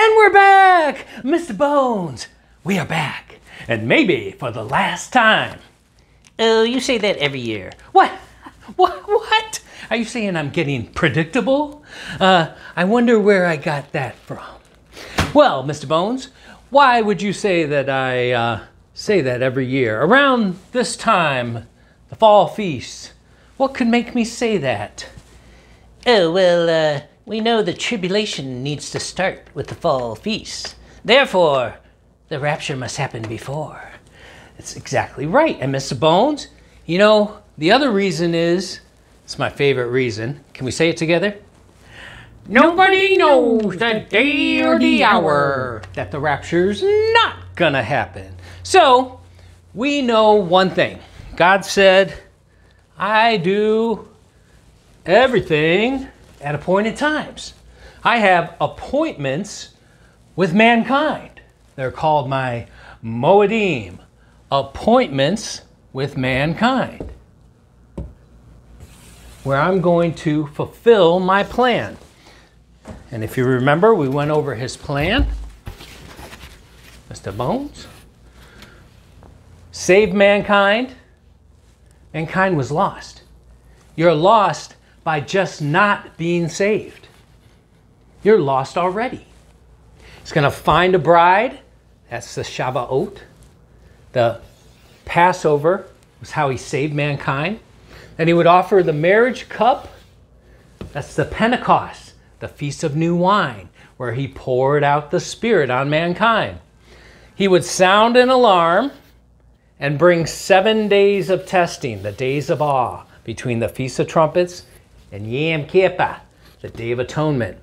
And we're back! Mr. Bones, we are back. And maybe for the last time. Oh, you say that every year. What? What? Are you saying I'm getting predictable? I wonder where I got that from. Well, Mr. Bones, why would you say that I say that every year? Around this time, the fall feast, what could make me say that? Oh, well, we know the tribulation needs to start with the fall feast. Therefore, the rapture must happen before. That's exactly right. And Mr. Bones, you know, the other reason is, it's my favorite reason. Can we say it together? Nobody knows the day or the hour that the rapture's not gonna happen. So, we know one thing. God said, I do everything at appointed times. I have appointments with mankind. They're called my Moedim, appointments with mankind, where I'm going to fulfill my plan. And if you remember, we went over his plan. Mr. Bones. Save mankind. Mankind was lost. You're lost by just not being saved. You're lost already. He's going to find a bride. That's the Shavuot. The Passover was how he saved mankind. Then he would offer the marriage cup. That's the Pentecost, the Feast of New Wine, where he poured out the Spirit on mankind. He would sound an alarm and bring 7 days of testing, the days of awe, between the Feast of Trumpets and Yom Kippur, the Day of Atonement.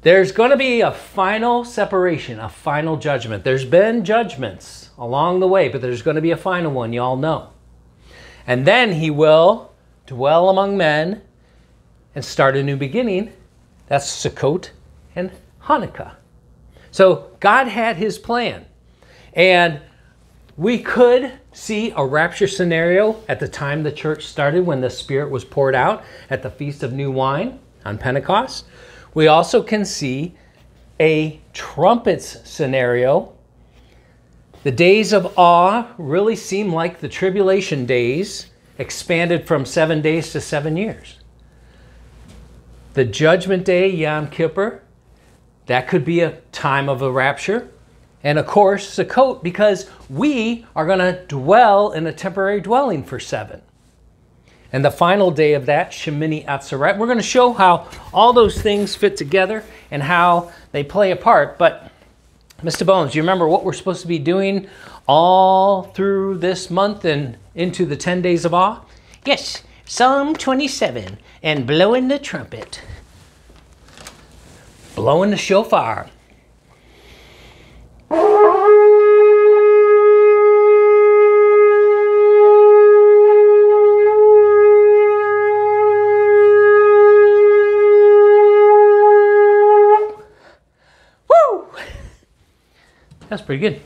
There's going to be a final separation, a final judgment. There's been judgments along the way, but there's going to be a final one, you all know. And then he will dwell among men and start a new beginning. That's Sukkot and Hanukkah. So God had his plan. And we could see a rapture scenario at the time the church started, when the Spirit was poured out at the Feast of New Wine on Pentecost. We also can see a trumpets scenario. The days of awe really seem like the tribulation days expanded from 7 days to 7 years. The judgment day, Yom Kippur, that could be a time of a rapture. And of course, Sukkot, because we are going to dwell in a temporary dwelling for 7. And the final day of that, Shemini Atzeret, we're going to show how all those things fit together and how they play a part. But Mr. Bones, you remember what we're supposed to be doing all through this month and into the 10 days of awe? Yes, Psalm 27, and blowing the trumpet. Blowing the shofar. That's pretty good.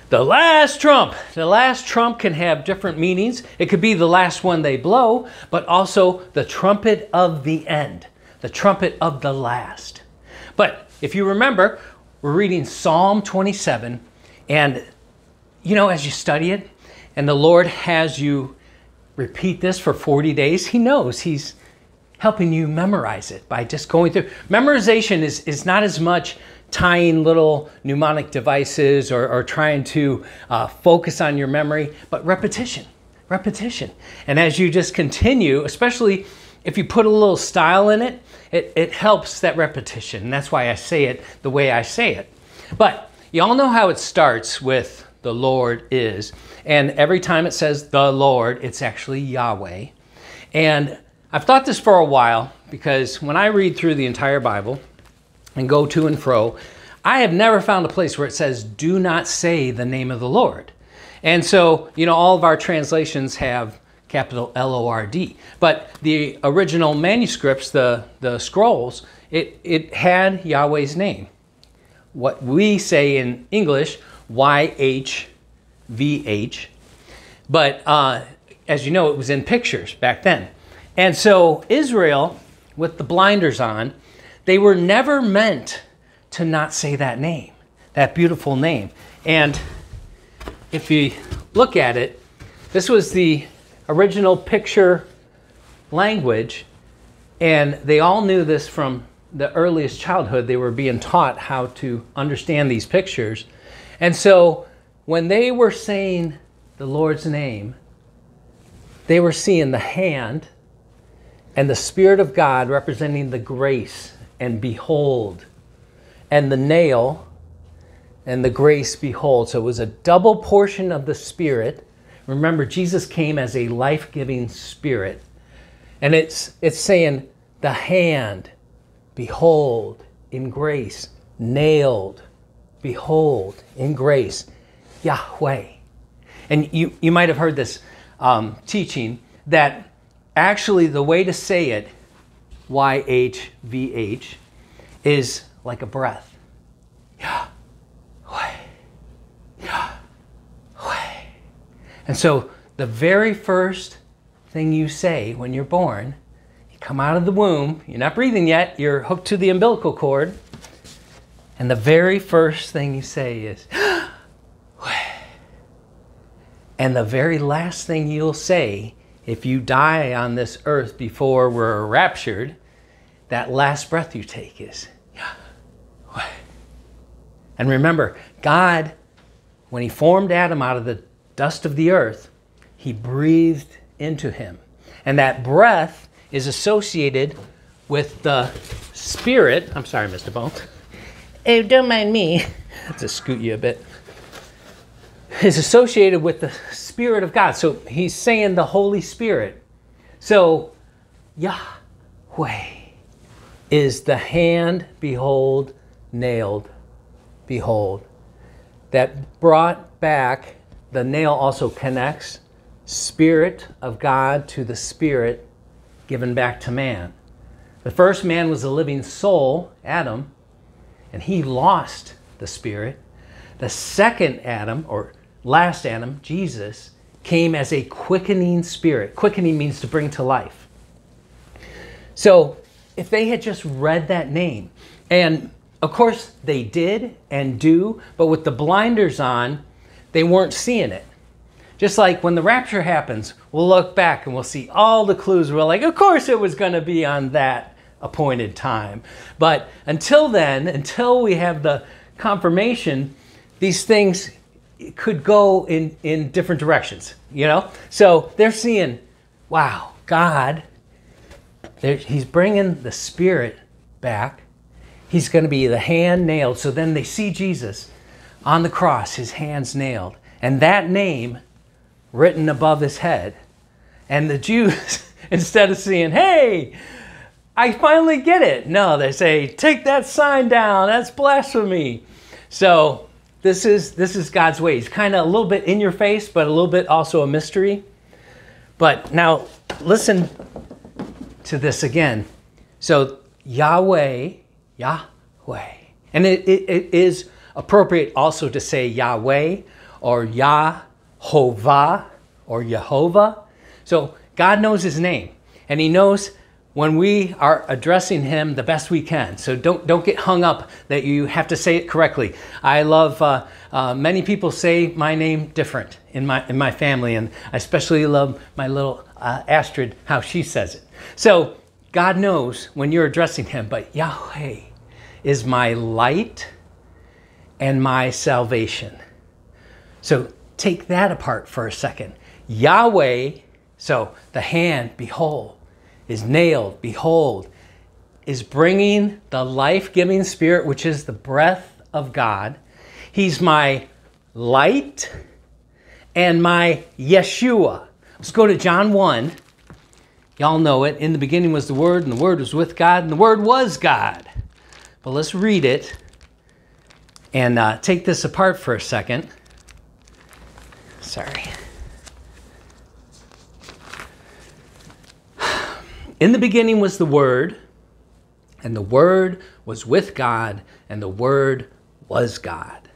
The last trump. The last trump can have different meanings. It could be the last one they blow, but also the trumpet of the end, the trumpet of the last. But if you remember, we're reading Psalm 27, and you know, as you study it, and the Lord has you repeat this for 40 days, he knows he's helping you memorize it by just going through. Memorization is not as much tying little mnemonic devices or trying to focus on your memory, but repetition. And as you just continue, especially if you put a little style in it, it helps that repetition. And that's why I say it the way I say it. But you all know how it starts with the Lord is. And every time it says the Lord, it's actually Yahweh. And I've thought this for a while, because when I read through the entire Bible and go to and fro, I have never found a place where it says, do not say the name of the Lord. And so, you know, all of our translations have capital L-O-R-D. But the original manuscripts, the scrolls, it had Yahweh's name. What we say in English, Y-H-V-H. But as you know, it was in pictures back then. And so Israel, with the blinders on, they were never meant to not say that name, that beautiful name. And if you look at it, this was the original picture language, and they all knew this from the earliest childhood. They were being taught how to understand these pictures. And so when they were saying the Lord's name, they were seeing the hand and the Spirit of God representing the grace and behold, and the nail and the grace behold. So it was a double portion of the Spirit. Remember, Jesus came as a life-giving Spirit. And it's saying the hand, behold, in grace, nailed, behold, in grace, Yahweh. And you might have heard this teaching that actually the way to say it, YHVH, is like a breath. Yahweh, Yahweh. And so the very first thing you say when you're born, you come out of the womb, you're not breathing yet, you're hooked to the umbilical cord, and the very first thing you say is, and the very last thing you'll say if you die on this earth before we're raptured, that last breath you take is, Yahweh. And remember, God, when he formed Adam out of the dust of the earth, he breathed into him. And that breath is associated with the Spirit. I'm sorry, Mr. Bone. Oh, don't mind me. Just scoot you a bit. Is associated with the Spirit of God. So he's saying the Holy Spirit. So Yahweh is the hand, behold, nailed, behold. That brought back, the nail also connects Spirit of God to the Spirit given back to man. The first man was a living soul, Adam, and he lost the Spirit. The second Adam, or last Adam, Jesus, came as a quickening spirit. Quickening means to bring to life. So if they had just read that name, and of course they did and do, but with the blinders on, they weren't seeing it. Just like when the rapture happens, we'll look back and we'll see all the clues. We're like, of course it was going to be on that appointed time. But until then, until we have the confirmation, these things could go in different directions, you know? So they're seeing, wow, God, he's bringing the Spirit back. He's going to be the hand nailed. So then they see Jesus on the cross, his hands nailed, and that name written above his head. And the Jews, instead of seeing, hey, I finally get it, no, they say, take that sign down, that's blasphemy. So this is God's way. He's kind of a little bit in your face, but a little bit also a mystery. But now listen to this again. So Yahweh, Yahweh. And it is appropriate also to say Yahweh or Yahovah or Jehovah. So God knows his name, and he knows when we are addressing him the best we can. So don't get hung up that you have to say it correctly. I love, many people say my name different in my family, and I especially love my little Astrid, how she says it. So God knows when you're addressing him, but Yahweh is my light and my salvation. So take that apart for a second. Yahweh, so the hand, behold, is nailed, behold, is bringing the life-giving Spirit, which is the breath of God. He's my light and my Yeshua. Let's go to John 1. Y'all know it. In the beginning was the Word, and the Word was with God, and the Word was God. But let's read it and take this apart for a second. Sorry. In the beginning was the Word, and the Word was with God, and the Word was God.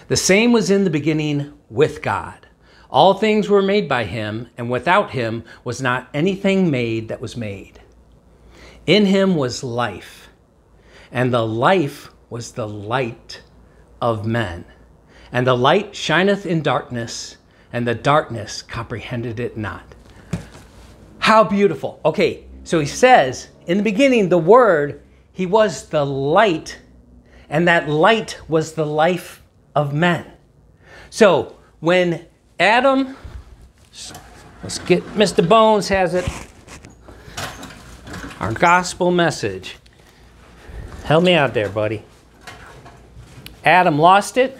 The same was in the beginning with God. All things were made by him, and without him was not anything made that was made. In him was life, and the life was the light of men. And the light shineth in darkness, and the darkness comprehended it not. How beautiful. Okay, so he says, in the beginning, the Word, he was the light, and that light was the life of men. So when Adam, let's get, Mr. Bones has it, our gospel message. Help me out there, buddy. Adam lost it.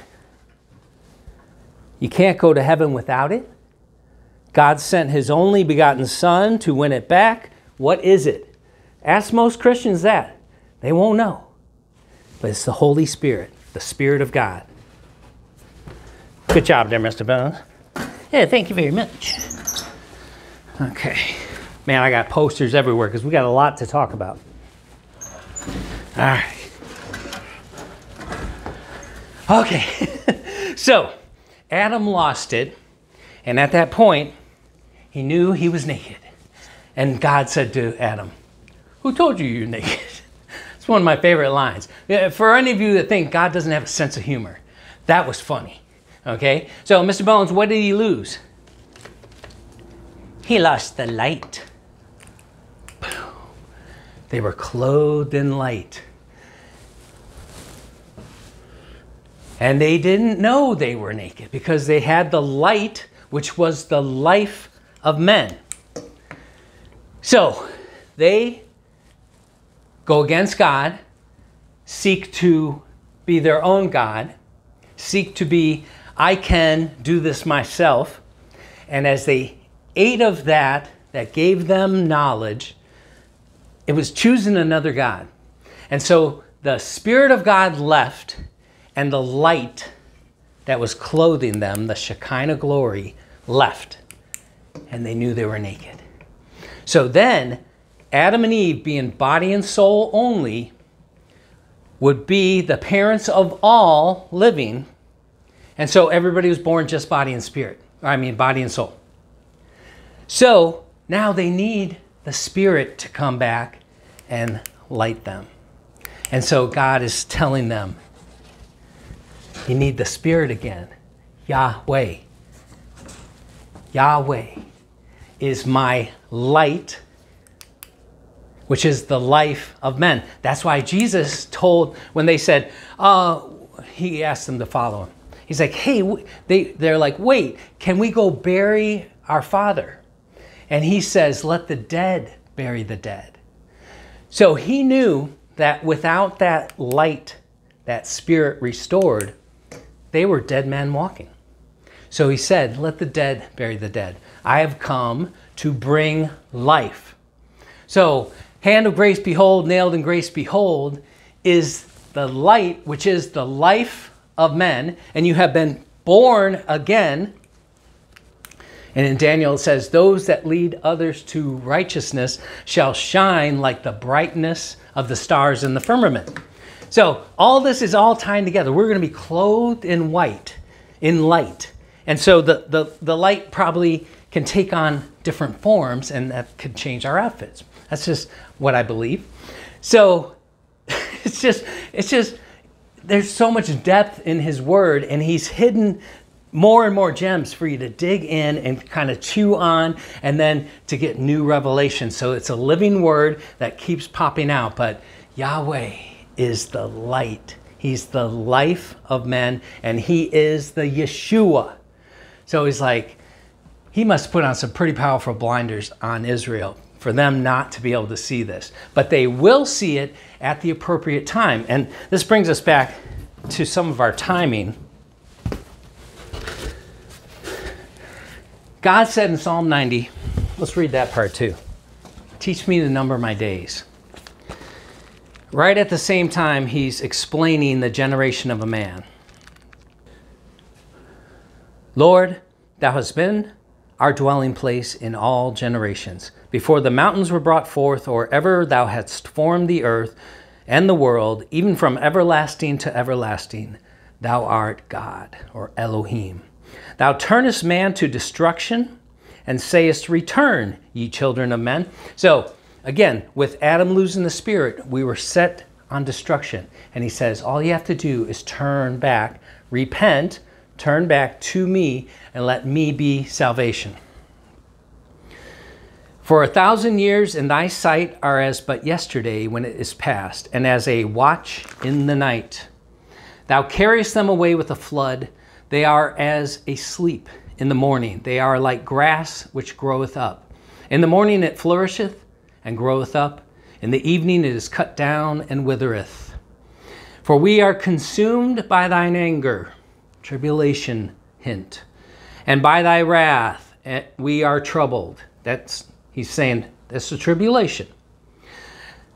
You can't go to heaven without it. God sent his only begotten Son to win it back. What is it? Ask most Christians that. They won't know. But it's the Holy Spirit, the Spirit of God. Good job there, Mr. Bones. Yeah, thank you very much. Okay. Man, I got posters everywhere because we got a lot to talk about. All right. Okay. So, Adam lost it, and at that point, he knew he was naked. And God said to Adam, "Who told you you're naked?" It's one of my favorite lines. For any of you that think God doesn't have a sense of humor, that was funny. Okay? So, Mr. Bones, what did he lose? He lost the light. They were clothed in light. And they didn't know they were naked because they had the light, which was the life of men. So they go against God, seek to be their own God, seek to be, I can do this myself. And as they ate of that gave them knowledge, it was choosing another God. And so the Spirit of God left, and the light that was clothing them, the Shekinah glory, left. And they knew they were naked. So then, Adam and Eve, being body and soul only, would be the parents of all living. And so everybody was born just body and spirit. Body and soul. So now they need the Spirit to come back and light them. And so God is telling them, you need the Spirit again. Yahweh. Yahweh is my light, which is the life of men. That's why Jesus told, when they said, he asked them to follow him. He's like, hey, they're like, wait, can we go bury our father? And he says, let the dead bury the dead. So he knew that without that light, that Spirit restored, they were dead men walking. So he said, let the dead bury the dead. I have come to bring life. So, hand of grace behold, nailed in grace behold, is the light, which is the life of men. And you have been born again. And in Daniel it says, those that lead others to righteousness shall shine like the brightness of the stars in the firmament. So all this is all tying together. We're going to be clothed in white, in light. And so the light probably can take on different forms, and that could change our outfits. That's just what I believe. So it's just there's so much depth in his word, and he's hidden more and more gems for you to dig in and kind of chew on, and then to get new revelation. So it's a living word that keeps popping out. But Yahweh is the light. He's the life of men, and he is the Yeshua. So he's like, he must put on some pretty powerful blinders on Israel for them not to be able to see this. But they will see it at the appropriate time. And this brings us back to some of our timing. God said in Psalm 90, let's read that part too. Teach me to number my days. Right at the same time, he's explaining the generation of a man. Lord, thou hast been our dwelling place in all generations. Before the mountains were brought forth, or ever thou hadst formed the earth and the world, even from everlasting to everlasting, thou art God, or Elohim. Thou turnest man to destruction, and sayest, return, ye children of men. So, again, with Adam losing the Spirit, we were set on destruction. And he says, all you have to do is turn back, repent, turn back to me, and let me be salvation. For 1,000 years in thy sight are as but yesterday when it is past, and as a watch in the night. Thou carriest them away with a flood. They are as a sleep in the morning. They are like grass which groweth up. In the morning it flourisheth and groweth up. In the evening it is cut down and withereth. For we are consumed by thine anger, tribulation hint, and by thy wrath we are troubled. He's saying that's the tribulation.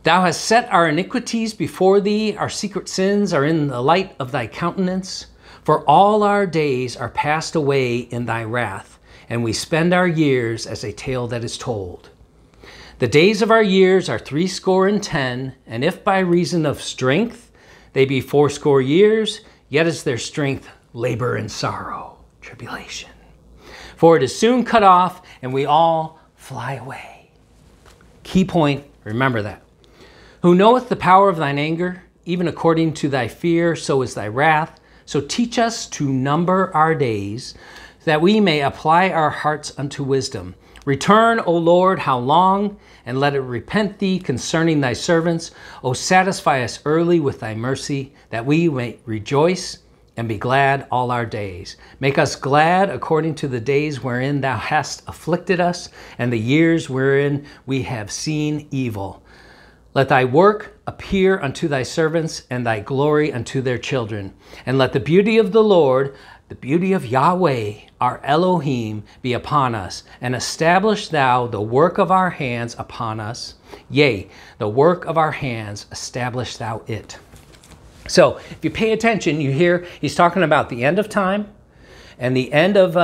Thou hast set our iniquities before thee, our secret sins are in the light of thy countenance. For all our days are passed away in thy wrath, and we spend our years as a tale that is told. The days of our years are 70, and if by reason of strength they be 80 years, yet is their strength labor and sorrow, tribulation. For it is soon cut off, and we all fly away. Key point, remember that. Who knoweth the power of thine anger, even according to thy fear, so is thy wrath. So teach us to number our days, that we may apply our hearts unto wisdom. Return, O Lord, how long? And let it repent thee concerning thy servants. O satisfy us early with thy mercy, that we may rejoice and be glad all our days. Make us glad according to the days wherein thou hast afflicted us, and the years wherein we have seen evil. Let thy work appear unto thy servants, and thy glory unto their children. And let the beauty of the Lord, the beauty of Yahweh, our Elohim, be upon us. And establish thou the work of our hands upon us. Yea, the work of our hands, establish thou it. So if you pay attention, you hear he's talking about the end of time and the end of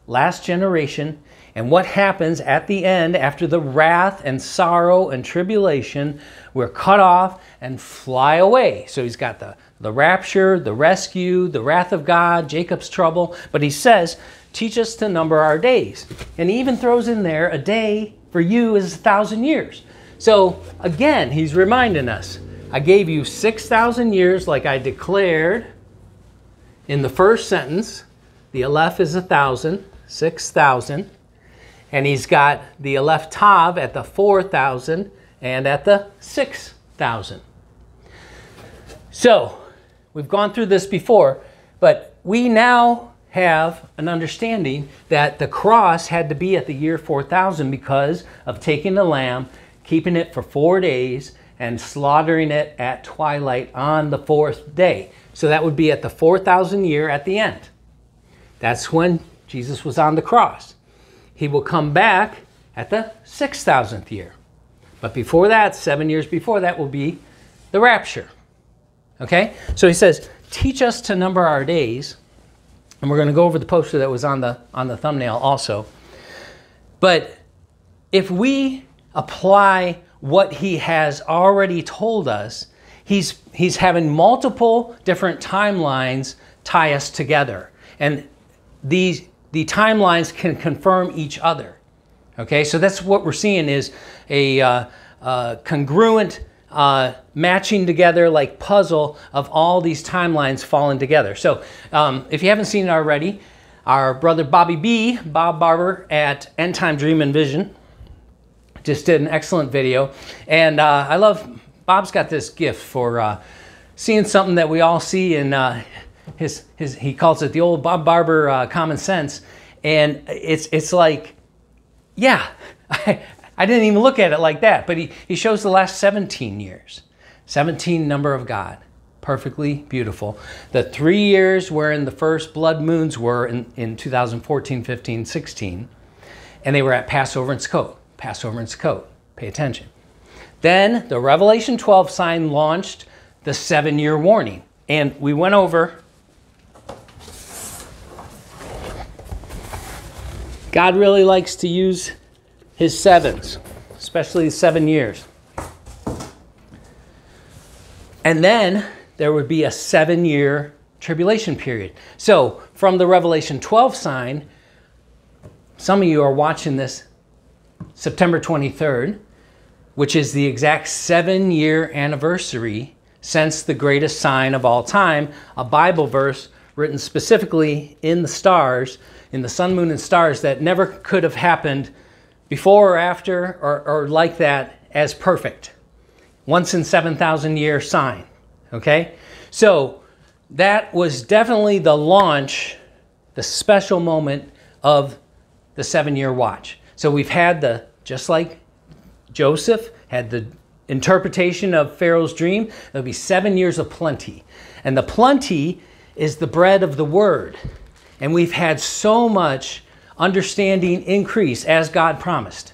last generation, and what happens at the end after the wrath and sorrow and tribulation. We're cut off and fly away. So he's got the rapture, the rescue, the wrath of God, Jacob's trouble. But he says, teach us to number our days. And he even throws in there, a day for you is 1,000 years. So again, he's reminding us, I gave you 6,000 years like I declared in the first sentence. The Aleph is 1,000, 6,000. And he's got the Aleph Tav at the 4,000 and at the 6,000. So we've gone through this before, but we now have an understanding that the cross had to be at the year 4,000 because of taking the lamb, keeping it for 4 days, and slaughtering it at twilight on the 4th day. So that would be at the 4,000 year at the end. That's when Jesus was on the cross. He will come back at the 6,000th year. But before that, 7 years before that, will be the rapture. Okay? So he says, teach us to number our days. And we're going to go over the poster that was on the thumbnail also. But if we apply what he has already told us, he's having multiple different timelines tie us together. And the timelines can confirm each other. Okay, so that's what we're seeing is a congruent matching together like puzzle of all these timelines falling together. So if you haven't seen it already, our brother Bob Barber at End Time Dream and Vision, just did an excellent video. And I love, Bob's got this gift for seeing something that we all see in he calls it the old Bob Barber common sense. And it's like, yeah, I didn't even look at it like that, but he shows the last 17 years, 17 number of God, perfectly beautiful. The 3 years wherein the first blood moons were in 2014, 15, 16, and they were at Passover and Sukkot. Passover and Sukkot, pay attention. Then the Revelation 12 sign launched the 7-year warning. And we went over, God really likes to use his sevens, especially 7 years. And then there would be a 7-year tribulation period. So from the Revelation 12 sign, some of you are watching this September 23rd, which is the exact 7-year anniversary sense the greatest sign of all time, a Bible verse written specifically in the stars, in the sun, moon, and stars, that never could have happened before or after or like that as perfect. Once in 7,000 year sign, okay? So that was definitely the launch, the special moment of the 7-year watch. So we've had just like Joseph had the interpretation of Pharaoh's dream, there'll be 7 years of plenty. And the plenty is the bread of the word. And we've had so much understanding increase as God promised.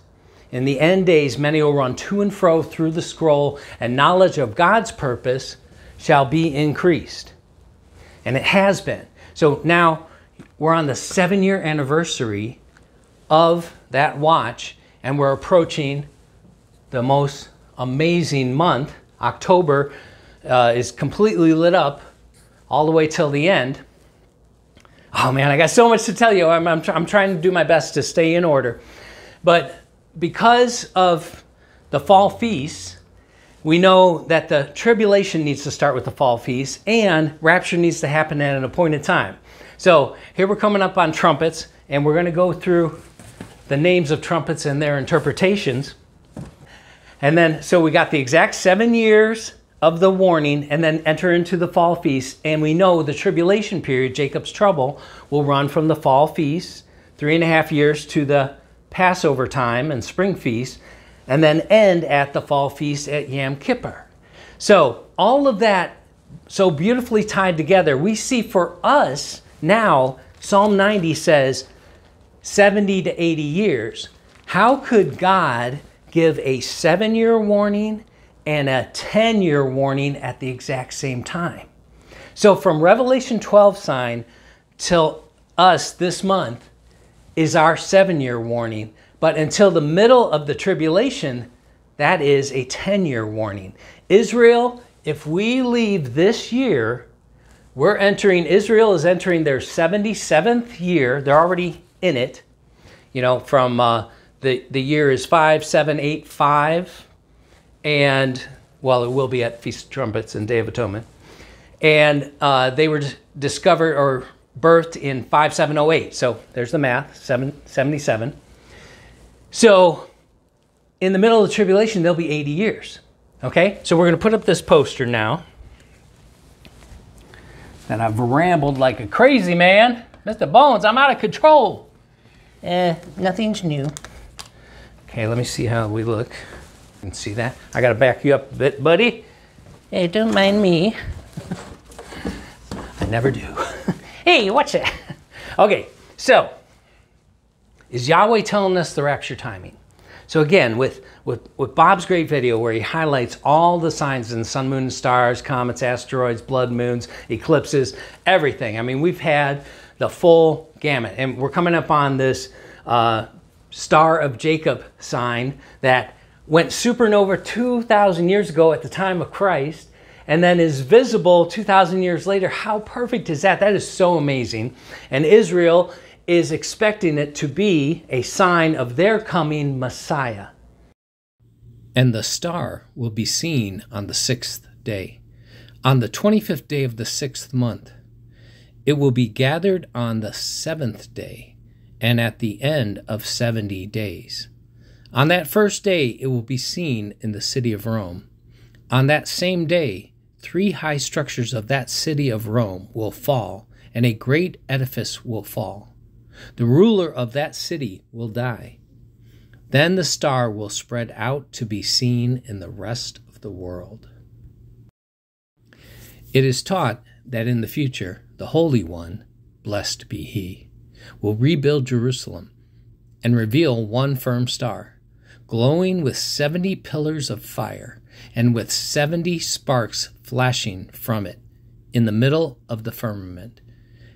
In the end days, many will run to and fro through the scroll, and knowledge of God's purpose shall be increased. And it has been. So now we're on the 7-year anniversary of that watch, and we're approaching the most amazing month. October is completely lit up all the way till the end. Oh man, I got so much to tell you. I'm trying to do my best to stay in order. But because of the fall feasts, we know that the tribulation needs to start with the fall feast, and rapture needs to happen at an appointed time. So here we're coming up on trumpets, and we're going to go through the names of trumpets and their interpretations. And then, so we got the exact 7 years of the warning, and then enter into the fall feast. And we know the tribulation period, Jacob's trouble, will run from the fall feast, 3.5 years, to the Passover time and spring feast, and then end at the fall feast at Yom Kippur. So all of that so beautifully tied together, we see for us now, Psalm 90 says 70 to 80 years. How could God give a 7-year warning and a 10-year warning at the exact same time? So from Revelation 12 sign till us this month is our 7-year warning. But until the middle of the tribulation, that is a 10-year warning. Israel, if we leave this year, Israel is entering their 77th year. They're already in it. You know, from the year is 5785. And, well, it will be at Feast of Trumpets and Day of Atonement. And they were discovered or birthed in 5708. So there's the math, 77. So in the middle of the tribulation, there'll be 80 years. Okay? So we're going to put up this poster now. And I've rambled like a crazy man. Mr. Bones, I'm out of control. Nothing's new. Okay, let me see how we look. You can see that. I got to back you up a bit, buddy. Hey, don't mind me. I never do. Hey, watch that. Okay, so is Yahweh telling us the rapture timing? So again, with Bob's great video where he highlights all the signs in the sun, moon, and stars, comets, asteroids, blood moons, eclipses, everything. I mean, we've had the full gamut. And we're coming up on this Star of Jacob sign that went supernova 2,000 years ago at the time of Christ, and then is visible 2,000 years later. How perfect is that? That is so amazing. And Israel is expecting it to be a sign of their coming Messiah. And the star will be seen on the 6th day, on the 25th day of the 6th month. It will be gathered on the 7th day, and at the end of 70 days. On that first day it will be seen in the city of Rome. On that same day, 3 high structures of that city of Rome will fall, and a great edifice will fall. The ruler of that city will die. Then the star will spread out to be seen in the rest of the world. It is taught that in the future, the Holy One, blessed be He, will rebuild Jerusalem and reveal one firm star, glowing with 70 pillars of fire and with 70 sparks flashing from it in the middle of the firmament.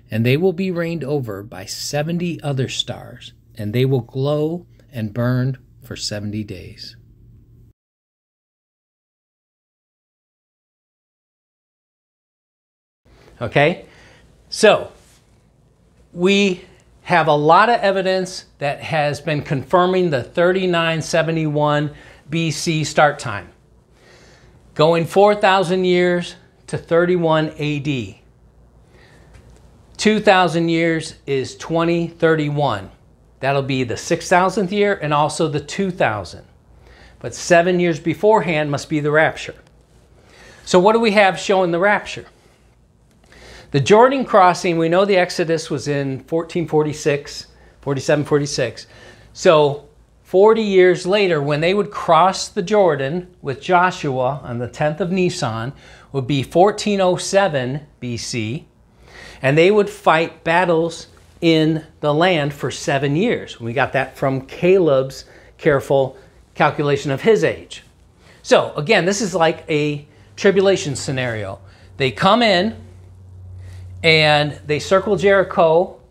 And they will be reigned over by 70 other stars, and they will glow and burn for 70 days. Okay? So, we have a lot of evidence that has been confirming the 3971 BC start time. going 4,000 years to 31 AD. 2,000 years is 2031. That'll be the 6,000th year and also the 2,000. But 7 years beforehand must be the rapture. So what do we have showing the rapture? The Jordan crossing, we know the Exodus was in 1446, 47, 46. So 40 years later, when they would cross the Jordan with Joshua on the 10th of Nisan, would be 1407 BC, and they would fight battles in the land for 7 years. We got that from Caleb's careful calculation of his age. So again, this is like a tribulation scenario. They come in and they circle Jericho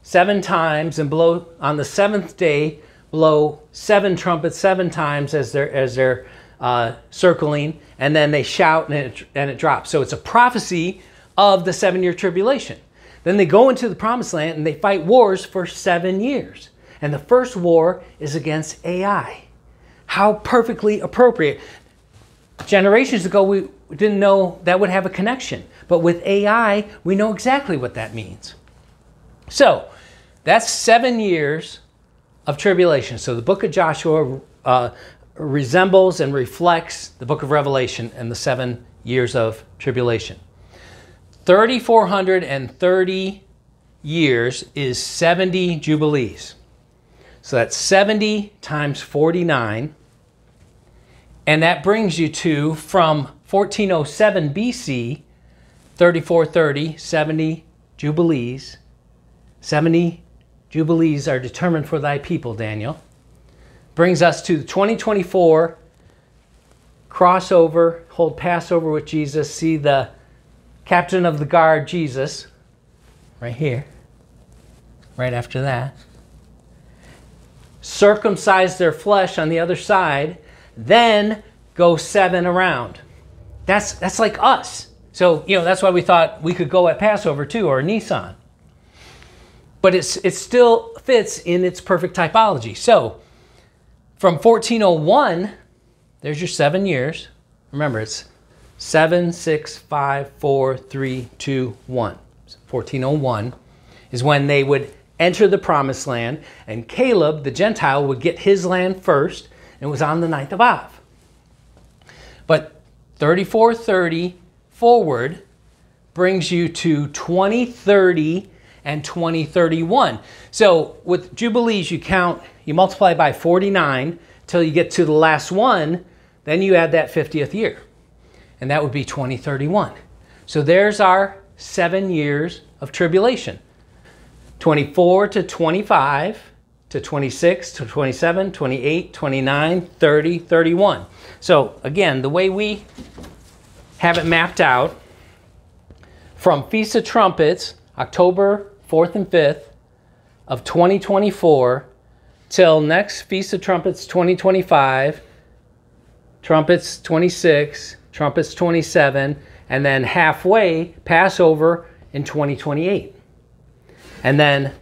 7 times and blow on the 7th day, blow 7 trumpets 7 times as they're circling, and then they shout and it drops. So it's a prophecy of the 7-year tribulation. Then they go into the promised land and they fight wars for 7 years. And the first war is against Ai. How perfectly appropriate. Generations ago, we didn't know that would have a connection. But with Ai, we know exactly what that means. So that's 7 years of tribulation. So the book of Joshua resembles and reflects the book of Revelation and the 7 years of tribulation. 3,430 years is 70 Jubilees. So that's 70 times 49. And that brings you to, from 1407 BC, 3430, 70 Jubilees. 70 Jubilees are determined for thy people, Daniel. Brings us to 2024, crossover, hold Passover with Jesus, see the captain of the guard, Jesus, right here, right after that. Circumcise their flesh on the other side, then go 7 around. That's like us. So, that's why we thought we could go at Passover too, or Nisan. But it still fits in its perfect typology. So, from 1401, there's your 7 years. Remember, it's 7, 6, 5, 4, 3, 2, 1. 1401 is when they would enter the promised land, and Caleb, the Gentile, would get his land first, and it was on the 9th of Av. But 3430 forward brings you to 2030 and 2031. So with Jubilees, you multiply by 49 till you get to the last one, then you add that 50th year. And that would be 2031. So there's our 7 years of tribulation. 24 to 25 to 26 to 27, 28, 29, 30, 31. So again, the way we have it mapped out, from Feast of Trumpets, October 4th and 5th of 2024, till next Feast of Trumpets 2025, Trumpets 26, Trumpets 27, and then halfway, Passover in 2028. And then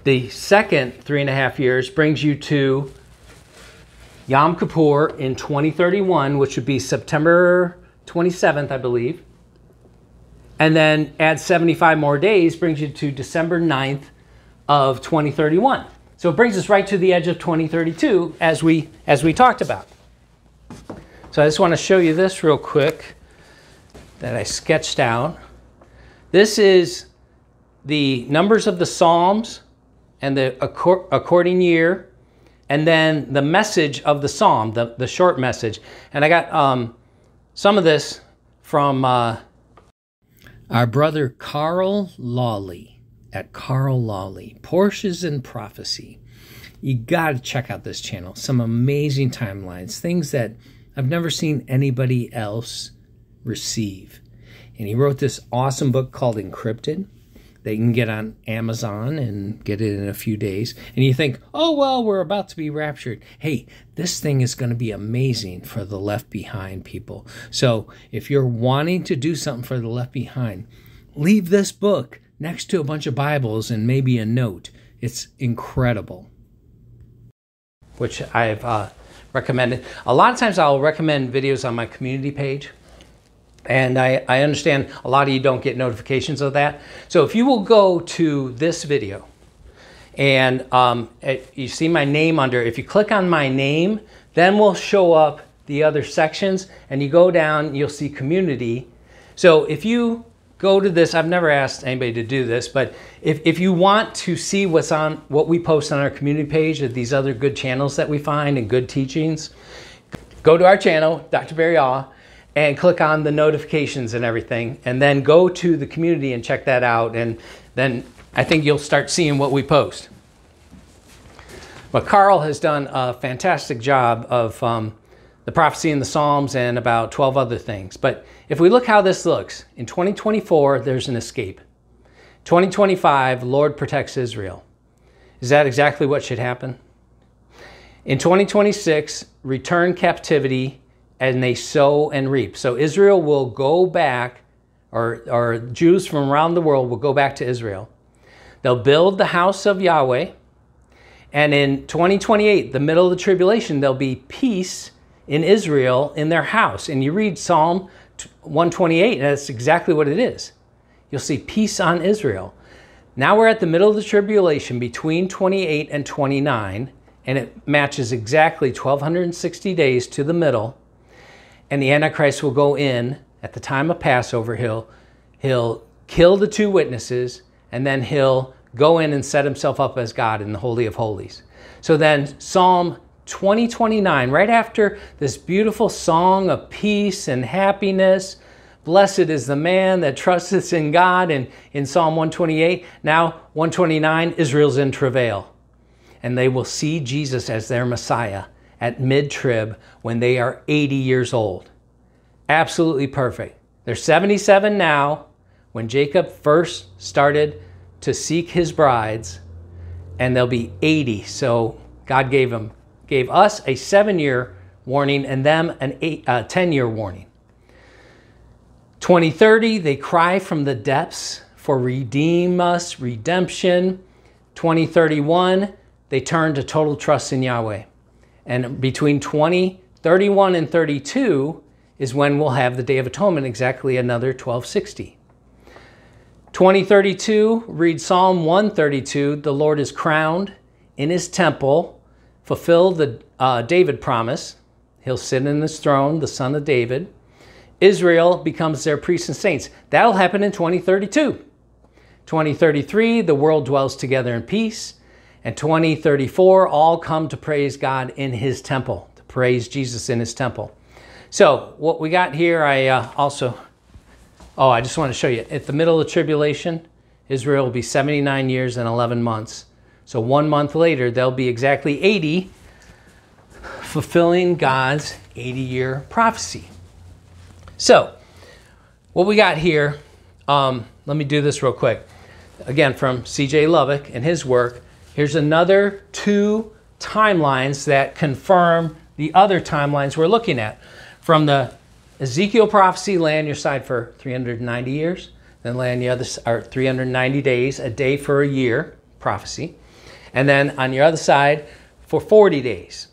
the second 3.5 years brings you to Yom Kippur in 2031, which would be September 27th, I believe. And then add 75 more days, brings you to December 9th of 2031. So it brings us right to the edge of 2032, as we talked about. So I just want to show you this real quick that I sketched out. This is the numbers of the Psalms and the according year, and then the message of the Psalm, the short message. And I got some of this from our brother Carl Lawley at Carl Lawley, Porsches and Prophecy. You got to check out this channel. Some amazing timelines, things that I've never seen anybody else receive. And he wrote this awesome book called Encrypted that you can get on Amazon and get it in a few days. And you think, oh, well, we're about to be raptured. Hey, this thing is going to be amazing for the Left Behind people. So if you're wanting to do something for the Left Behind, leave this book next to a bunch of Bibles and maybe a note. It's incredible. Which I've recommend it. A lot of times I'll recommend videos on my community page. And I understand a lot of you don't get notifications of that. So if you will go to this video and you see my name under, if you click on my name, then we'll show up the other sections, and you go down, you'll see community. So if you go to this, I've never asked anybody to do this, but if you want to see what we post on our community page of these other good channels that we find and good teachings, go to our channel, Dr. Barry Awe, and click on the notifications and everything, and then go to the community and check that out, and then I think you'll start seeing what we post. But Carl has done a fantastic job of the prophecy in the Psalms and about 12 other things. But if we look how this looks, in 2024, there's an escape. 2025, Lord protects Israel. Is that exactly what should happen? In 2026, return captivity, and they sow and reap. So Israel will go back, or Jews from around the world will go back to Israel. They'll build the house of Yahweh. And in 2028, the middle of the tribulation, there'll be peace in Israel in their house. And you read Psalm 128, and that's exactly what it is. You'll see peace on Israel. Now we're at the middle of the tribulation between 28 and 29, and it matches exactly 1,260 days to the middle. And the Antichrist will go in at the time of Passover. He'll kill the two witnesses, and then he'll go in and set himself up as God in the Holy of Holies. So then Psalm 2029, right after this beautiful song of peace and happiness, blessed is the man that trusteth in God, and in Psalm 128, now 129, Israel's in travail. And they will see Jesus as their Messiah at mid-trib when they are 80 years old. Absolutely perfect. They're 77 now, when Jacob first started to seek his brides, and they'll be 80. So God gave us a 7-year warning and them a 10-year warning. 2030, they cry from the depths for redeem us, redemption. 2031, they turn to total trust in Yahweh. And between 2031 and 32 is when we'll have the Day of Atonement, exactly another 1260. 2032, read Psalm 132, the Lord is crowned in his temple, fulfill the David promise. He'll sit in his throne, the son of David. Israel becomes their priests and saints. That'll happen in 2032. 2033, the world dwells together in peace. And 2034, all come to praise God in his temple, to praise Jesus in his temple. So what we got here, I just want to show you. At the middle of the tribulation, Israel will be 79 years and 11 months. So 1 month later, they'll be exactly 80, fulfilling God's 80-year prophecy. So what we got here, let me do this real quick. Again, from C.J. Lubbock and his work, here's another 2 timelines that confirm the other timelines we're looking at. From the Ezekiel prophecy, lay on your side for 390 years, then lay on the other side, 390 days, a day for a year, prophecy. And then on your other side for 40 days.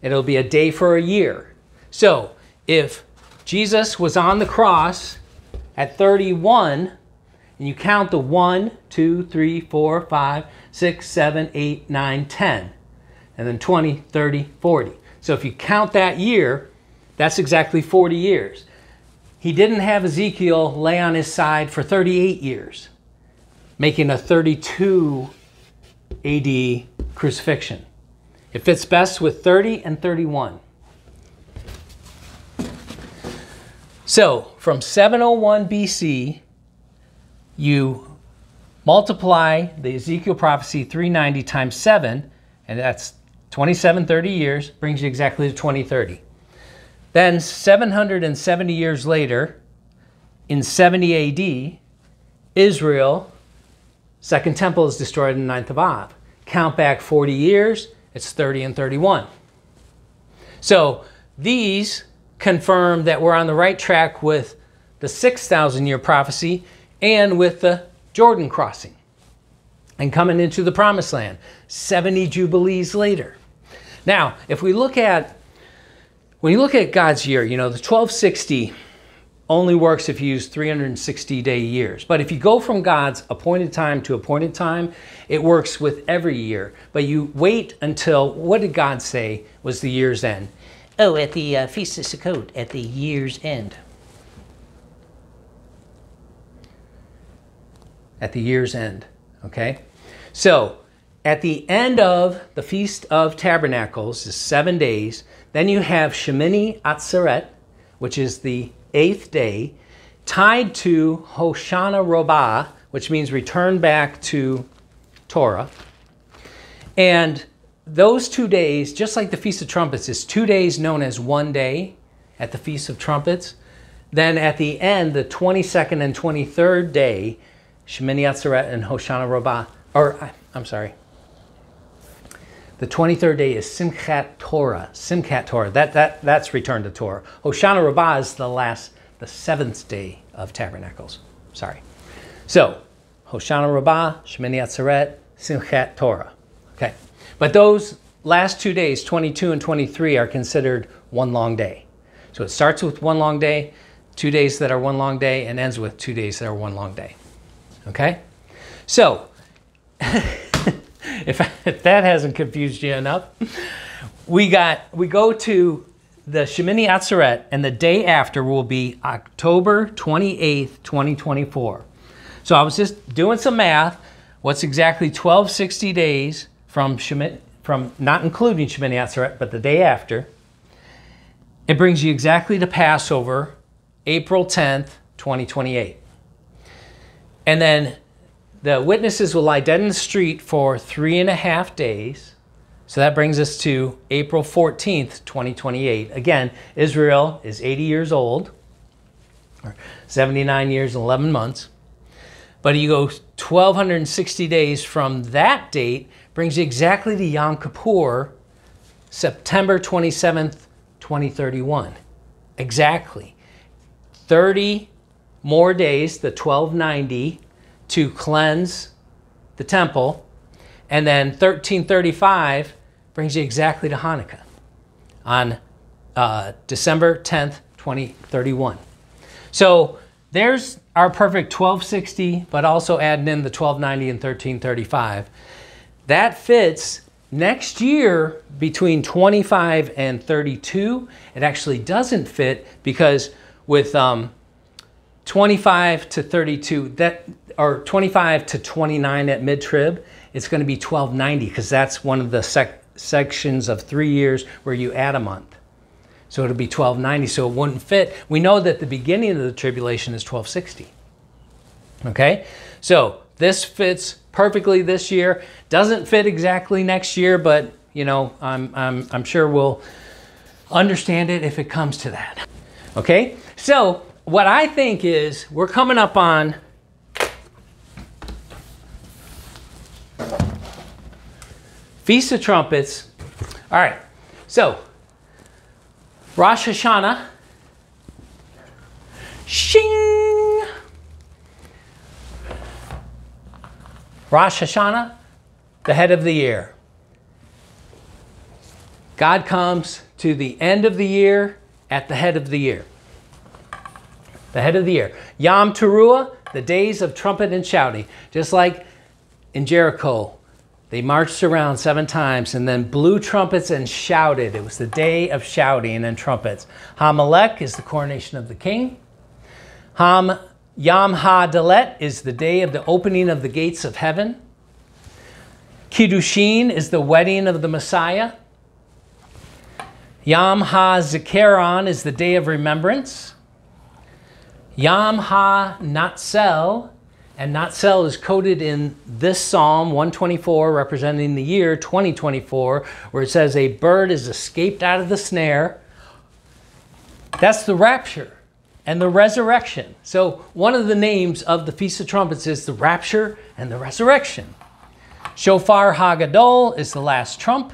It'll be a day for a year. So if Jesus was on the cross at 31, and you count the 1, 2, 3, 4, 5, 6, 7, 8, 9, 10, and then 20, 30, 40. So if you count that year, that's exactly 40 years. He didn't have Ezekiel lay on his side for 38 years, making a 32 AD crucifixion. It fits best with 30 and 31. So from 701 BC, you multiply the Ezekiel prophecy 390 times 7, and that's 2730 years, brings you exactly to 2030. Then 770 years later, in 70 AD, Israel, Second Temple is destroyed in the 9th of Av. Count back 40 years, it's 30 and 31. So these confirm that we're on the right track with the 6,000-year prophecy and with the Jordan crossing and coming into the Promised Land 70 Jubilees later. Now, if we look at when you look at God's year, you know, the 1260 only works if you use 360-day years. But if you go from God's appointed time to appointed time, it works with every year. But you wait until, what did God say was the year's end? Oh, at the Feast of Sukkot, at the year's end. At the year's end, okay? So, at the end of the Feast of Tabernacles is 7 days. Then you have Shemini Atzeret, which is the 8th day, tied to Hoshana Rabbah, which means return back to Torah. And those 2 days, just like the Feast of Trumpets, is 2 days known as one day at the Feast of Trumpets. Then at the end, the 22nd and 23rd day, Shemini Atzeret and Hoshana Rabbah, the 23rd day is Simchat Torah. Simchat Torah. That's return to Torah. Hoshana Rabbah is the 7th day of Tabernacles. Sorry. So, Hoshana Rabbah, Shemini Atzeret, Simchat Torah. Okay. But those last 2 days, 22 and 23, are considered one long day. So it starts with one long day, 2 days that are one long day, and ends with 2 days that are one long day. Okay? So, if that hasn't confused you enough, we go to the Shemini Atzeret, and the day after will be October 28th, 2024. So I was just doing some math. What's exactly 1260 days from not including Shemini Atzeret, but the day after? It brings you exactly to Passover, April 10th, 2028. And then the witnesses will lie dead in the street for 3.5 days. So that brings us to April 14th, 2028. Again, Israel is 80 years old, or 79 years and 11 months. But you go 1,260 days from that date, brings you exactly to Yom Kippur, September 27th, 2031. Exactly. 30 more days, the 1290, to cleanse the temple. And then 1335 brings you exactly to Hanukkah on December 10th, 2031. So there's our perfect 1260, but also adding in the 1290 and 1335. That fits next year between 25 and 32. It actually doesn't fit because with 25 to 32, or 25 to 29 at mid-trib, it's going to be 1290 because that's one of the sections of 3 years where you add a month. So it'll be 1290, so it wouldn't fit. We know that the beginning of the tribulation is 1260. Okay? So this fits perfectly this year. Doesn't fit exactly next year, but you know, I'm sure we'll understand it if it comes to that. Okay? So what I think is we're coming up on Feast of Trumpets. All right, so Rosh Hashanah, shing! Rosh Hashanah, the head of the year. God comes to the end of the year at the head of the year. The head of the year. Yom Teruah, the days of trumpet and shouting. Just like in Jericho, they marched around 7 times and then blew trumpets and shouted. It was the day of shouting and trumpets. Hamelech is the coronation of the king. Yom HaDalet is the day of the opening of the gates of heaven. Kiddushin is the wedding of the Messiah. Yom HaZikaron is the day of remembrance. Yom HaNatzel, and Natzel is coded in this Psalm 124, representing the year 2024, where it says a bird is escaped out of the snare. That's the rapture and the resurrection. So one of the names of the Feast of Trumpets is the rapture and the resurrection. Shofar HaGadol is the last trump.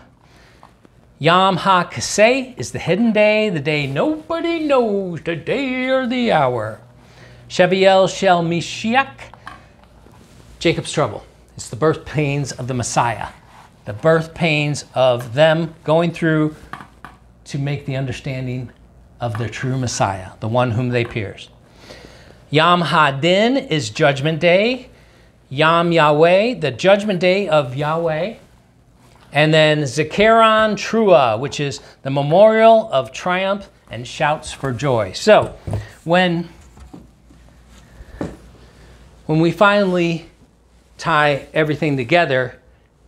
Yom HaKaseh is the hidden day, the day nobody knows the day or the hour. Sheviel Shel Mishiach, Jacob's trouble. It's the birth pains of the Messiah. The birth pains of them going through to make the understanding of the true Messiah, the one whom they pierced. Yom Hadin is Judgment Day. Yom Yahweh, the Judgment Day of Yahweh. And then Zikaron Trua, which is the Memorial of Triumph and Shouts for Joy. So when we finally tie everything together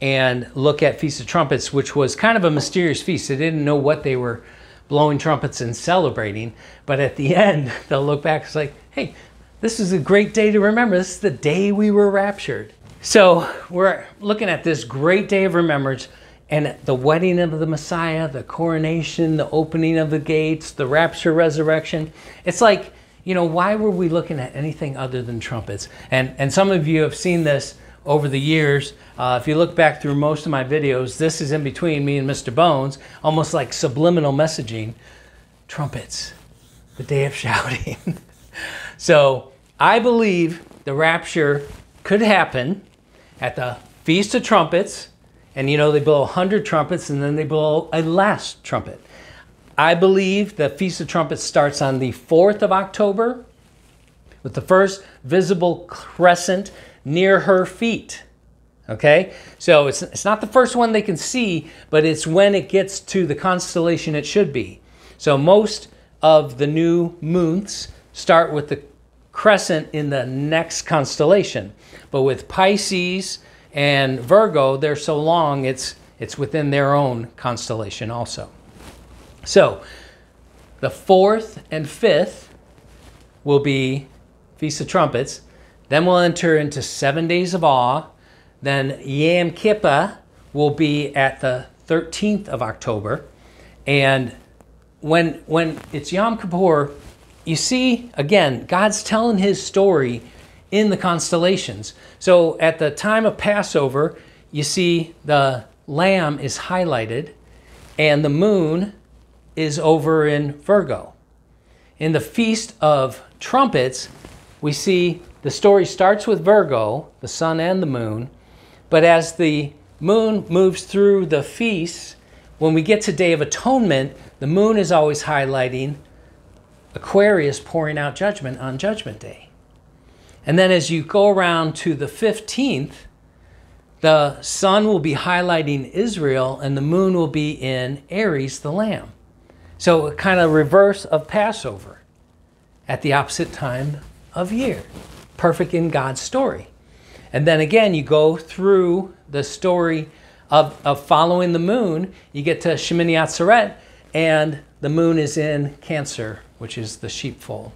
and look at Feast of Trumpets, which was kind of a mysterious feast. They didn't know what they were blowing trumpets and celebrating. But at the end, they'll look back, it's like, hey, this is a great day to remember. This is the day we were raptured. So we're looking at this great day of remembrance and the wedding of the Messiah, the coronation, the opening of the gates, the rapture, resurrection. It's like, you know, why were we looking at anything other than trumpets? And some of you have seen this over the years. If you look back through most of my videos, this is in between me and Mr. Bones, almost like subliminal messaging. Trumpets, the day of shouting. So I believe the rapture could happen at the Feast of Trumpets. And you know, they blow 100 trumpets and then they blow a last trumpet. I believe the Feast of Trumpets starts on the 4th of October with the first visible crescent near her feet. Okay, so it's not the first one they can see, but it's when it gets to the constellation it should be. So most of the new moons start with the crescent in the next constellation. But with Pisces and Virgo, they're so long, it's within their own constellation also. So the 4th and 5th will be Feast of Trumpets. Then we'll enter into 7 days of awe. Then Yom Kippur will be at the 13th of October. And when it's Yom Kippur, you see, again, God's telling his story in the constellations. So at the time of Passover, you see the lamb is highlighted and the moon is over in Virgo. In the Feast of Trumpets, we see the story starts with Virgo, the sun and the moon, but as the moon moves through the feasts, when we get to Day of Atonement, the moon is always highlighting Aquarius pouring out judgment on Judgment Day. And then as you go around to the 15th, the sun will be highlighting Israel and the moon will be in Aries, the lamb. So a kind of reverse of Passover at the opposite time of year. Perfect in God's story. And then again, you go through the story of following the moon. You get to Shemini Atzeret, and the moon is in Cancer, which is the sheepfold.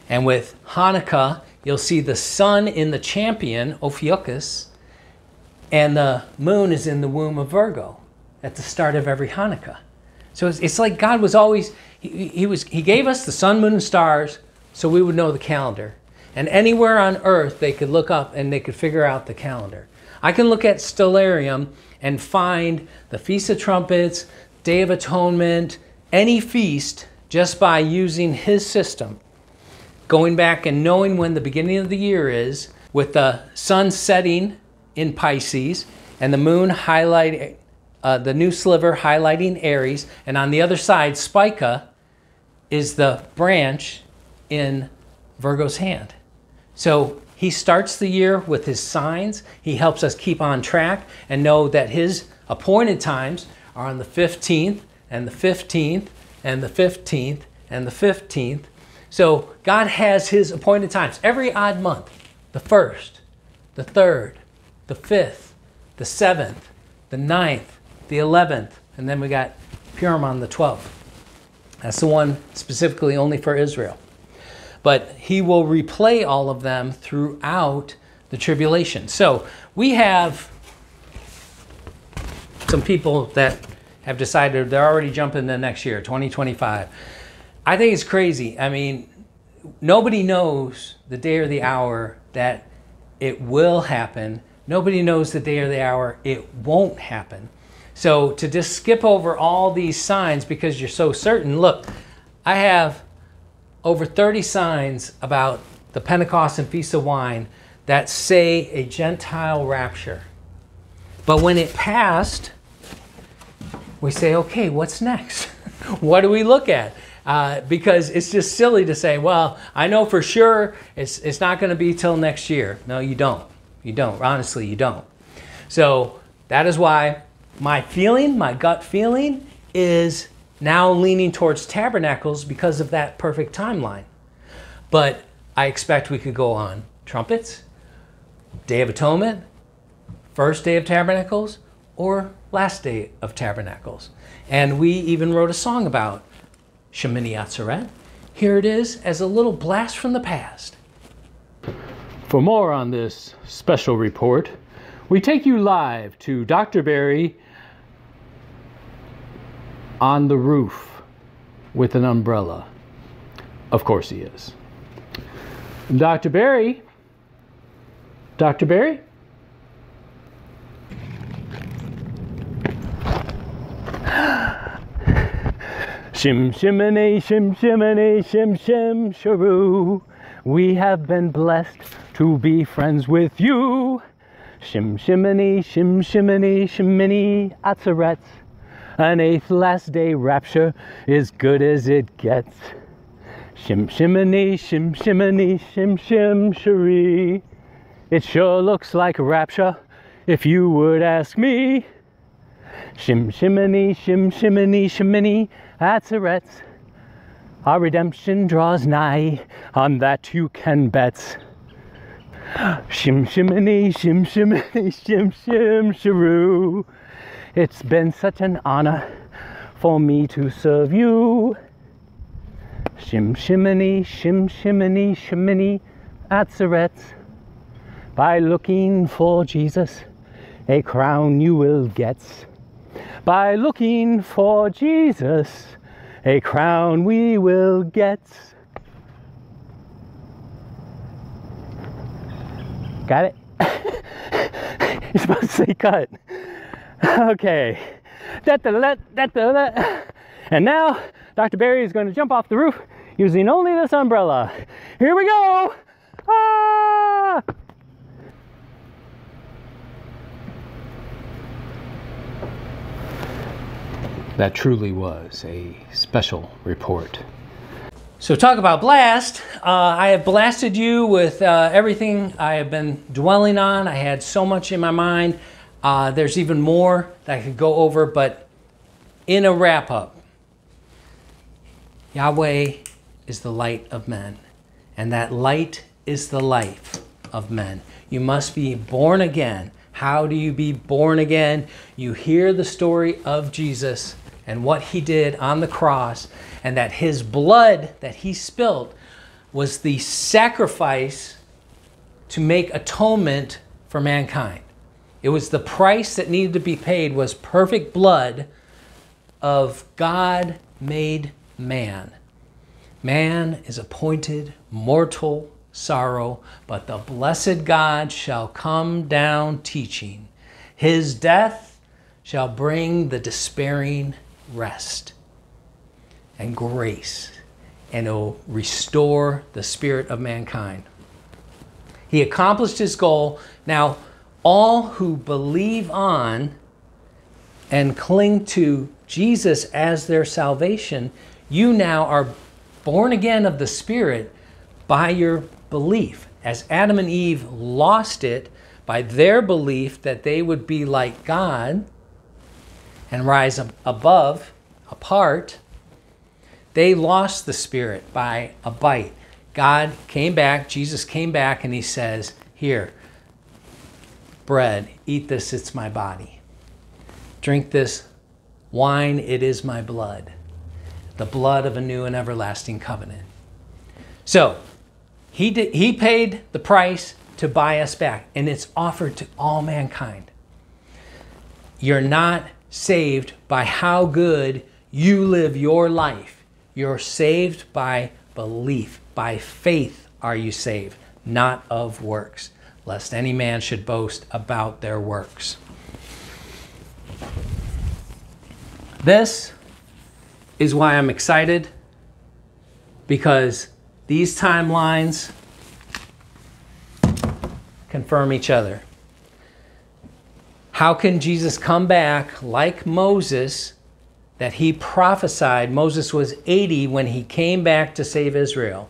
And with Hanukkah, you'll see the sun in the champion, Ophiuchus, and the moon is in the womb of Virgo at the start of every Hanukkah. So it's like God was always, he gave us the sun, moon, and stars so we would know the calendar. And anywhere on earth they could look up and they could figure out the calendar. I can look at Stellarium and find the Feast of Trumpets, Day of Atonement, any feast just by using his system. Going back and knowing when the beginning of the year is, with the sun setting in Pisces and the moon highlighting, the new sliver highlighting Aries, and on the other side, Spica is the branch in Virgo's hand. So he starts the year with his signs. He helps us keep on track and know that his appointed times are on the 15th and the 15th and the 15th and the 15th. So God has his appointed times every odd month. The 1st, the 3rd, the 5th, the 7th, the 9th, the 11th, and then we got Purim on the 12th. That's the one specifically only for Israel. But he will replay all of them throughout the tribulation. So we have some people that have decided they're already jumping to next year, 2025. I think it's crazy. I mean, nobody knows the day or the hour that it will happen. Nobody knows the day or the hour it won't happen. So to just skip over all these signs because you're so certain, look, I have over 30 signs about the Pentecost and Feast of Wine that say a Gentile rapture. But when it passed, we say, okay, what's next? What do we look at? Because it's just silly to say, well, I know for sure it's not going to be till next year. No, you don't. You don't. Honestly, you don't. So that is why my feeling, my gut feeling, is now leaning towards tabernacles because of that perfect timeline. But I expect we could go on trumpets, Day of Atonement, first day of tabernacles, or last day of tabernacles. And we even wrote a song about Shemini Atzeret. Here it is as a little blast from the past. For more on this special report, we take you live to Dr. Barry on the roof with an umbrella. Of course he is. Dr. Barry? Dr. Barry? Shim shiminy, shim shiminy, shim shim sharoo. We have been blessed to be friends with you. Shim shiminy, shim shiminy, shimini atzeret. An 8th last day rapture is good as it gets. Shim shiminy, shim shiminy, shim shim sharee. It sure looks like rapture, if you would ask me. Shim shiminy, shim shiminy, shimini atzeret. Our redemption draws nigh, on that you can bet. Shim shiminy, shim shiminy, shim shim sharoo. It's been such an honor for me to serve you. Shim shiminy, shim shiminy, shimini atzeret. By looking for Jesus, a crown you will get. By looking for Jesus, a crown we will get. Got it? You're supposed to say cut. Okay. And now, Dr. Barry is going to jump off the roof using only this umbrella. Here we go! Ah! That truly was a special report. So talk about blast. I have blasted you with everything I have been dwelling on. I had so much in my mind. There's even more that I could go over, but in a wrap-up, Yahweh is the light of men, and that light is the life of men. You must be born again. How do you be born again? You hear the story of Jesus and what he did on the cross, and that his blood that he spilled was the sacrifice to make atonement for mankind. It was the price that needed to be paid, was perfect blood of God made man. Man is appointed mortal sorrow, but the blessed God shall come down teaching. His death shall bring the despairing rest and grace, and it will restore the spirit of mankind. He accomplished his goal. Now, all who believe on and cling to Jesus as their salvation, you now are born again of the Spirit by your belief. As Adam and Eve lost it by their belief that they would be like God and rise above, apart, they lost the Spirit by a bite. God came back, Jesus came back, and he says, here, bread, eat this, it's my body. Drink this wine, it is my blood. The blood of a new and everlasting covenant. So, he paid the price to buy us back, and it's offered to all mankind. You're not saved by how good you live your life. You're saved by belief. By faith are you saved, not of works, lest any man should boast about their works. This is why I'm excited, because these timelines confirm each other. How can Jesus come back like Moses that he prophesied. Moses was 80 when he came back to save Israel.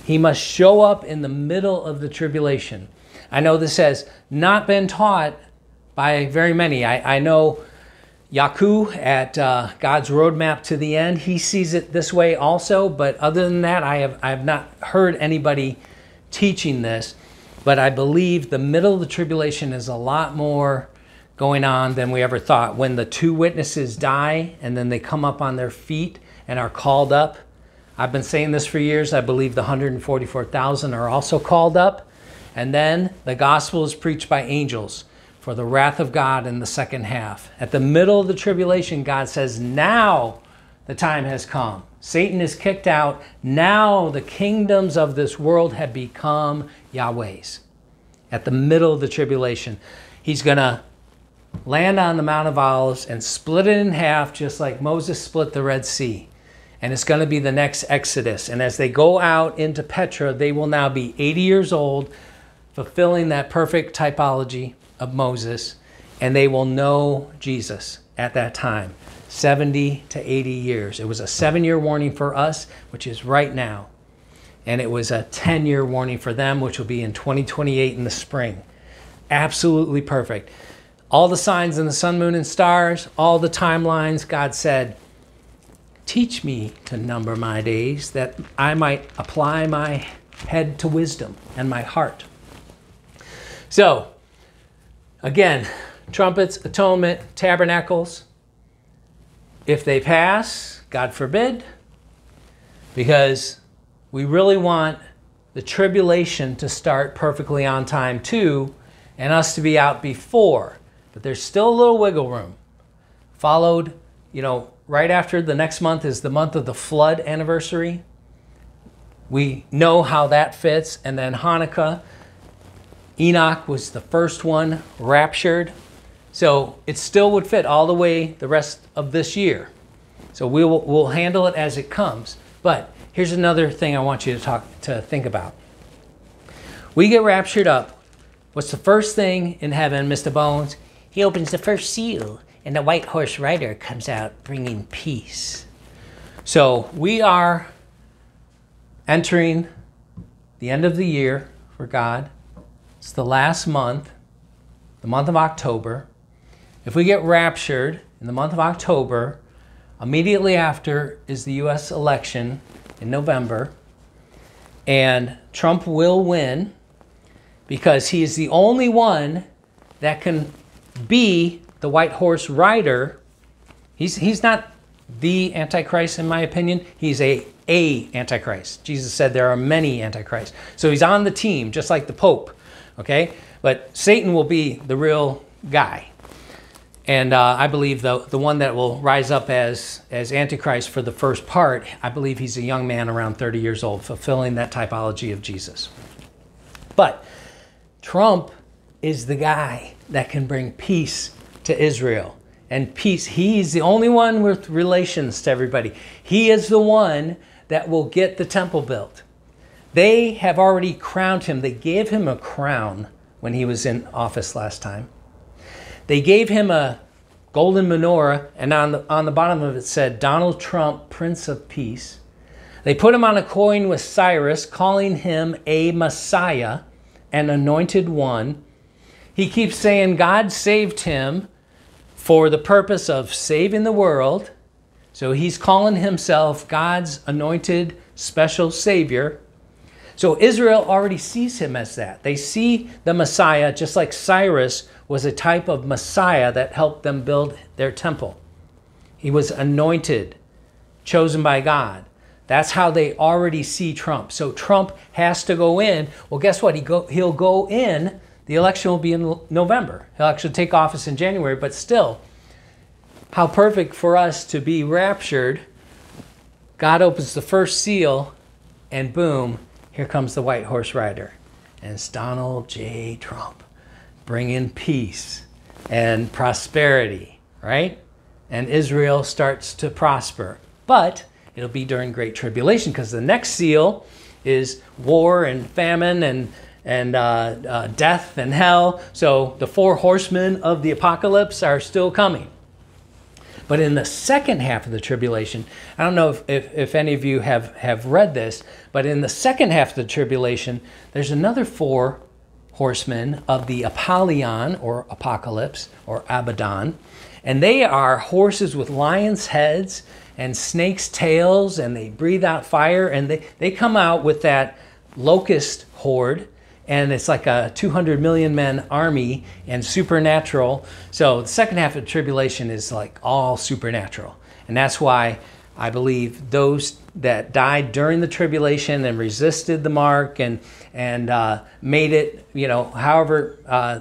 He must show up in the middle of the tribulation. I know this has not been taught by very many. I know Yaku at God's Roadmap to the End, he sees it this way also, but other than that, I have not heard anybody teaching this. But I believe the middle of the tribulation is a lot more going on than we ever thought. When the two witnesses die and then they come up on their feet and are called up, I've been saying this for years, I believe the 144,000 are also called up. And then the gospel is preached by angels for the wrath of God in the second half. At the middle of the tribulation, God says, now the time has come. Satan is kicked out. Now the kingdoms of this world have become Yahweh's. At the middle of the tribulation, he's going to land on the Mount of Olives and split it in half, just like Moses split the Red Sea. And it's going to be the next Exodus. And as they go out into Petra, they will now be 80 years old, fulfilling that perfect typology of Moses, and they will know Jesus at that time, 70 to 80 years. It was a 7-year warning for us, which is right now. And it was a 10-year warning for them, which will be in 2028 in the spring. Absolutely perfect. All the signs in the sun, moon, and stars, all the timelines, God said, teach me to number my days that I might apply my head to wisdom and my heart. So, again, trumpets, atonement, tabernacles. If they pass, God forbid, because we really want the tribulation to start perfectly on time too, and us to be out before. But there's still a little wiggle room. Followed, right after the next month is the month of the flood anniversary. We know how that fits. And then Hanukkah, Enoch was the first one raptured. So it still would fit all the way the rest of this year. So we'll handle it as it comes. But here's another thing I want you to think about. We get raptured up. What's the first thing in heaven, Mr. Bones? He opens the first seal, and the white horse rider comes out bringing peace. So we are entering the end of the year for God. It's the last month, the month of October. If we get raptured in the month of October, immediately after is the U.S. election in November, and Trump will win because he is the only one that can be the white horse rider. He's not the Antichrist, in my opinion. He's a Antichrist. Jesus said there are many Antichrists. So he's on the team, just like the Pope, okay? But Satan will be the real guy. And I believe the one that will rise up as Antichrist for the first part, I believe he's a young man around 30 years old, fulfilling that typology of Jesus. But Trump is the guy that can bring peace to Israel. And peace, he's the only one with relations to everybody. He is the one that will get the temple built. They have already crowned him. They gave him a crown when he was in office last time. They gave him a golden menorah, and on the bottom of it said, Donald Trump, Prince of Peace. They put him on a coin with Cyrus, calling him a Messiah, an anointed one. He keeps saying God saved him for the purpose of saving the world. So he's calling himself God's anointed special savior. So Israel already sees him as that. They see the Messiah, just like Cyrus was a type of Messiah that helped them build their temple. He was anointed, chosen by God. That's how they already see Trump. So Trump has to go in. Well, guess what? He'll go in. The election will be in November. He'll actually take office in January, but still, how perfect for us to be raptured. God opens the first seal, and boom, here comes the white horse rider. And it's Donald J. Trump, bringing peace and prosperity, right? And Israel starts to prosper. But it'll be during Great Tribulation, because the next seal is war and famine and death and hell. So the 4 horsemen of the apocalypse are still coming. But in the second half of the tribulation, I don't know if any of you have read this, but in the second half of the tribulation, there's another 4 horsemen of the Apollyon, or Apocalypse, or Abaddon. And they are horses with lions' heads and snakes' tails, and they breathe out fire. And they come out with that locust horde, and it's like a 200 million men army and supernatural. So the second half of the tribulation is like all supernatural. And that's why I believe those that died during the tribulation and resisted the mark and made it, however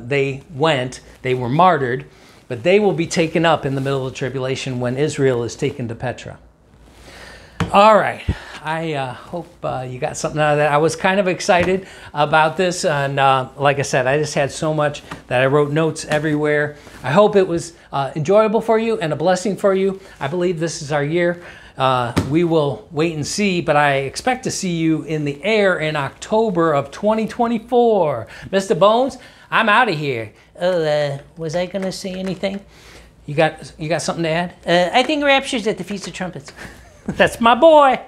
they went, they were martyred, but they will be taken up in the middle of the tribulation when Israel is taken to Petra. All right. I hope you got something out of that. I was kind of excited about this, and like I said, I just had so much that I wrote notes everywhere. I hope it was enjoyable for you and a blessing for you. I believe this is our year. We will wait and see, but I expect to see you in the air in October of 2024. Mr. Bones, I'm out of here. Oh, was I going to say anything? You got something to add? I think Rapture's at the Feast of Trumpets. That's my boy.